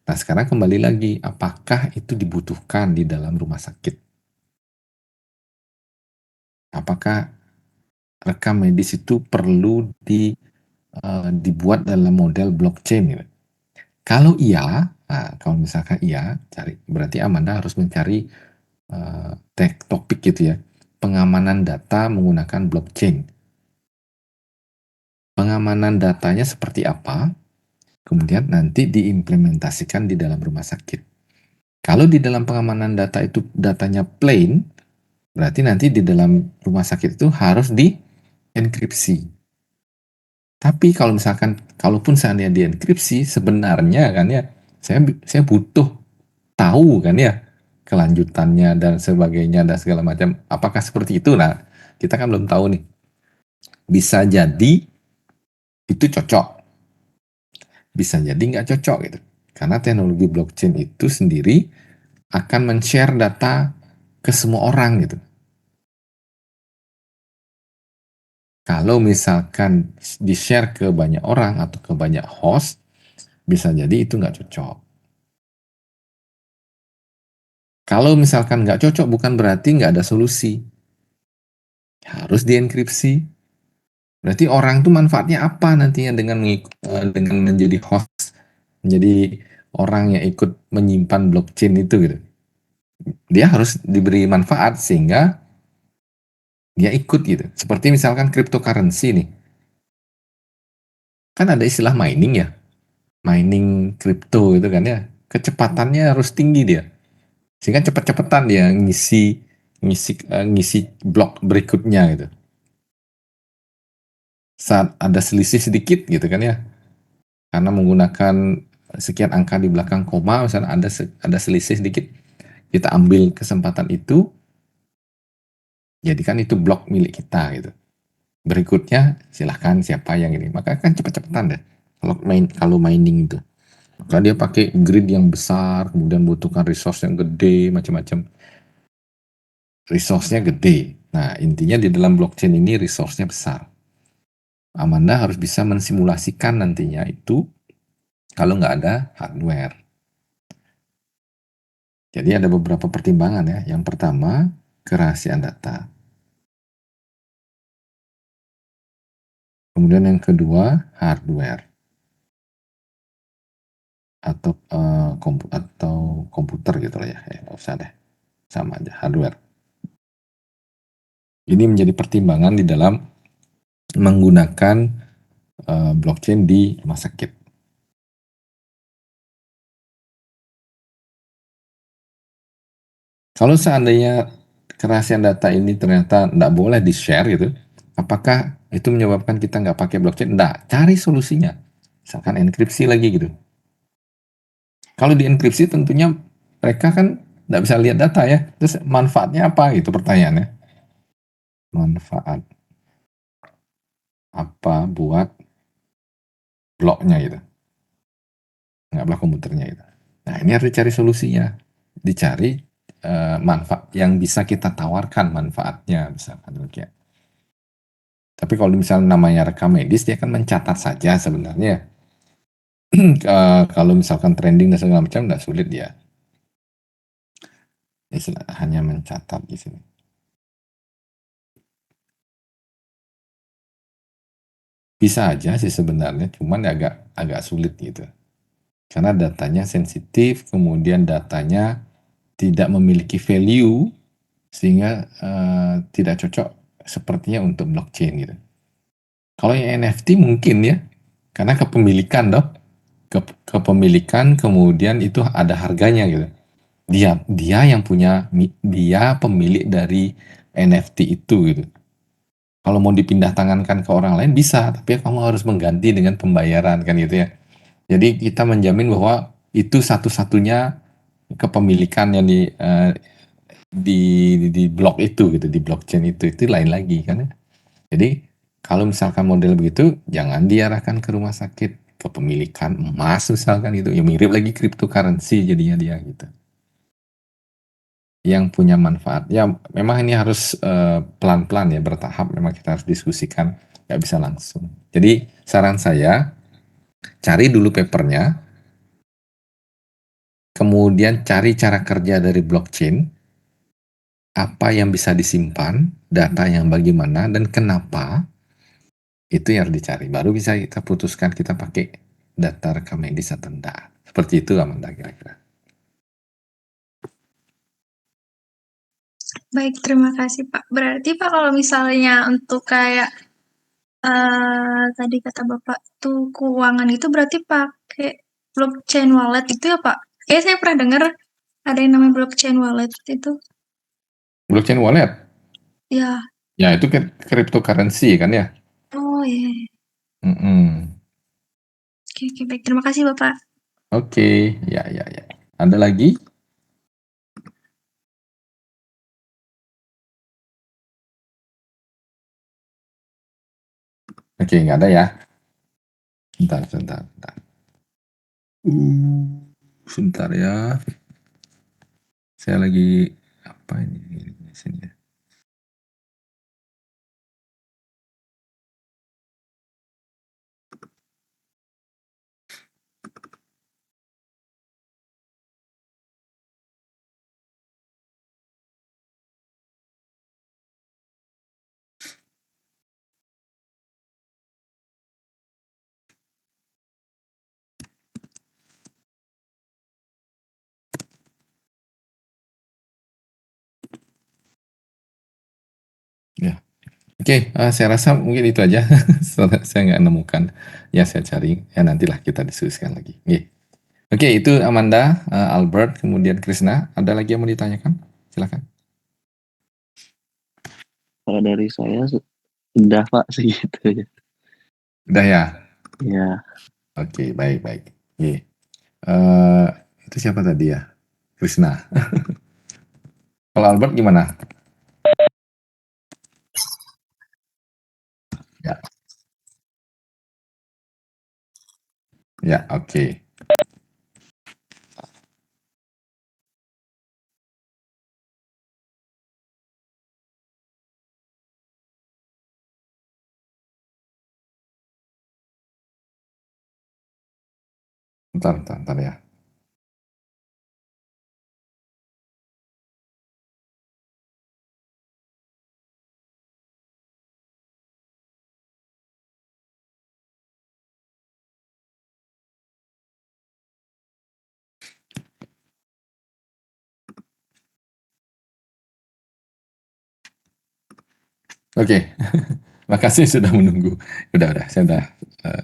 Nah sekarang kembali lagi, apakah itu dibutuhkan di dalam rumah sakit? Apakah rekam medis itu perlu dibuat dalam model blockchain gitu? Kalau iya, nah, kalau misalkan iya, berarti Amanda harus mencari topik gitu ya, pengamanan data menggunakan blockchain. Pengamanan datanya seperti apa, kemudian nanti diimplementasikan di dalam rumah sakit. Kalau di dalam pengamanan data itu datanya plain, berarti nanti di dalam rumah sakit itu harus dienkripsi. Tapi kalau misalkan, kalaupun seandainya dienkripsi, sebenarnya kan ya, saya butuh tahu kan ya, kelanjutannya dan sebagainya dan segala macam. Apakah seperti itu? Nah, kita kan belum tahu nih. Bisa jadi itu cocok, bisa jadi nggak cocok gitu. Karena teknologi blockchain itu sendiri akan men-share data ke semua orang gitu. Kalau misalkan di-share ke banyak orang atau ke banyak host, bisa jadi itu nggak cocok. Kalau misalkan nggak cocok bukan berarti nggak ada solusi. Harus dienkripsi. Berarti orang tuh manfaatnya apa nantinya dengan menjadi host, menjadi orang yang ikut menyimpan blockchain itu gitu. Dia harus diberi manfaat sehingga dia ikut gitu. Seperti misalkan cryptocurrency nih. Kan ada istilah mining ya. Mining crypto itu kan ya. Kecepatannya harus tinggi dia. Sehingga cepet-cepetan dia ngisi blok berikutnya gitu. Saat ada selisih sedikit gitu kan ya. Karena menggunakan sekian angka di belakang koma, misalnya ada selisih sedikit, kita ambil kesempatan itu, jadikan itu blok milik kita gitu. Berikutnya silahkan siapa yang ini, maka kan cepet-cepetan deh. Kalau mining itu, maka dia pakai grid yang besar, kemudian butuhkan resource yang gede, macam-macam. Resource-nya gede. Nah, intinya di dalam blockchain ini resource-nya besar. Amanda harus bisa mensimulasikan nantinya itu kalau nggak ada hardware. Jadi ada beberapa pertimbangan ya. Yang pertama, kerahasiaan data. Kemudian yang kedua, hardware atau komputer gitu lah ya. Nggak usah deh, sama aja, hardware. Ini menjadi pertimbangan di dalam menggunakan blockchain di rumah sakit. Kalau seandainya kerahasiaan data ini ternyata nggak boleh di-share gitu, apakah itu menyebabkan kita nggak pakai blockchain? Nggak, cari solusinya. Misalkan enkripsi lagi gitu. Kalau dienkripsi tentunya mereka kan nggak bisa lihat data ya. Terus manfaatnya apa gitu pertanyaannya? Manfaat apa buat bloknya gitu? Nggak blok komputernya gitu. Nah ini harus dicari solusinya. Dicari manfaat yang bisa kita tawarkan manfaatnya misalkan demikian. Tapi kalau misalnya namanya rekam medis, dia kan mencatat saja sebenarnya. Kalau misalkan trending dan segala macam, nggak sulit dia. Hanya mencatat di sini. Bisa aja sih sebenarnya, cuman agak sulit gitu. Karena datanya sensitif, kemudian datanya tidak memiliki value, sehingga tidak cocok sepertinya untuk blockchain gitu. Kalau yang NFT mungkin ya, karena kepemilikan dong. Kepemilikan kemudian itu ada harganya gitu. Dia yang punya, dia pemilik dari NFT itu gitu. Kalau mau dipindah tangankan ke orang lain bisa, tapi kamu harus mengganti dengan pembayaran kan gitu ya. Jadi kita menjamin bahwa itu satu-satunya kepemilikan yang di blok itu gitu, di blockchain itu lain lagi kan ya. Jadi kalau misalkan model begitu, jangan diarahkan ke rumah sakit, kepemilikan emas misalkan gitu, ya mirip lagi cryptocurrency jadinya dia gitu. Yang punya manfaat. Ya memang ini harus pelan-pelan ya, bertahap, memang kita harus diskusikan, nggak bisa langsung. Jadi saran saya, cari dulu papernya, kemudian cari cara kerja dari blockchain, apa yang bisa disimpan, data yang bagaimana, dan kenapa, itu yang harus dicari. Baru bisa kita putuskan kita pakai data rekam medis atau enggak. Seperti itu Amanda kira-kira. Baik, terima kasih Pak. Berarti Pak kalau misalnya untuk kayak tadi kata Bapak tuh keuangan itu berarti pakai blockchain wallet itu ya Pak? Saya pernah dengar ada yang namanya blockchain wallet itu. Blockchain wallet, Ya. ya itu kan cryptocurrency kan ya. Oh iya. Mm-mm. Oke, oke, baik. Terima kasih Bapak. Oke, ya ya ya. Ada lagi? Oke, nggak ada ya. Bentar, bentar, bentar. Sebentar ya. Saya lagi apa ini di sini ya. Ya. Oke, saya rasa mungkin itu aja. Saya nggak nemukan. Ya saya cari. Ya nantilah kita diskusikan lagi. Oke. Oke, itu Amanda, Albert, kemudian Krisna. Ada lagi yang mau ditanyakan? Silakan. Kalau dari saya sudah Pak segitu ya. Udah ya? Ya, Oke, baik, baik. Oke. Eh, itu siapa tadi ya? Krisna. Kalau Albert gimana? Ya, ya, oke. Bentar ya. Oke, makasih sudah menunggu. Udah, saya udah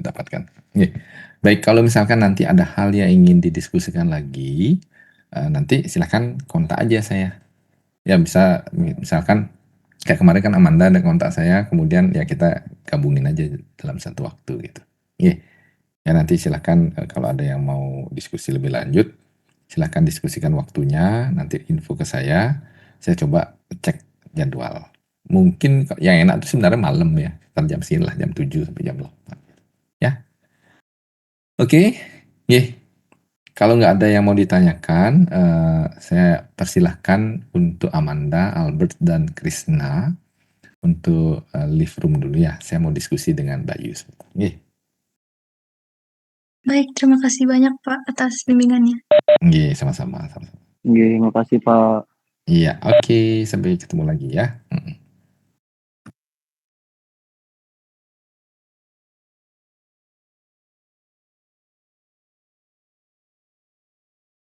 dapatkan. Oke. Baik, kalau misalkan nanti ada hal yang ingin didiskusikan lagi, nanti silahkan kontak aja saya. Ya bisa, misalkan kayak kemarin kan Amanda ada kontak saya, kemudian ya kita gabungin aja dalam satu waktu gitu. Iya. Ya nanti silahkan kalau ada yang mau diskusi lebih lanjut, silahkan diskusikan waktunya, nanti info ke saya coba cek jadwal. Mungkin yang enak itu sebenarnya malam ya, sekitar jam segini lah, jam 7 sampai jam 8. Ya, oke. Kalau nggak ada yang mau ditanyakan, saya persilahkan untuk Amanda, Albert, dan Krisna untuk leave room dulu ya. Saya mau diskusi dengan Bayu. Baik, terima kasih banyak Pak atas bimbingannya. Sama-sama. Nggih, makasih Pak. Iya, oke. Sampai ketemu lagi ya.